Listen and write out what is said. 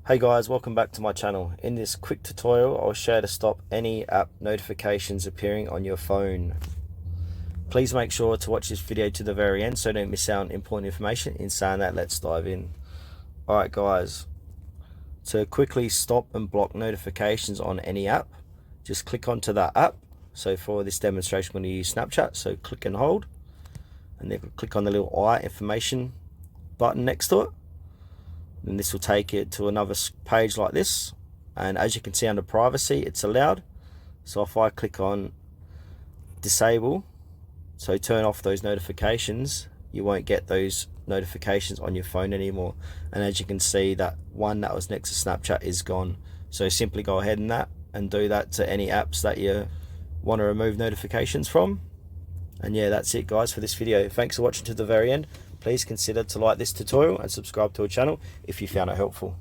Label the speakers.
Speaker 1: Hey guys, welcome back to my channel. In this quick tutorial, I'll show you to stop any app notifications appearing on your phone. Please make sure to watch this video to the very end so you don't miss out on important information. In saying that, let's dive in. Alright guys, to quickly stop and block notifications on any app, just click onto that app. So for this demonstration, I'm going to use Snapchat, so click and hold, and then click on the little eye information button next to it. And this will take it to another page like this, and as you can see under privacy, it's allowed. So if I click on disable, so turn off those notifications, you won't get those notifications on your phone anymore. And as you can see, that one that was next to Snapchat is gone. So simply go ahead and do that to any apps that you want to remove notifications from. And yeah, that's it guys for this video. Thanks for watching to the very end. Please consider to like this tutorial and subscribe to our channel if you found it helpful.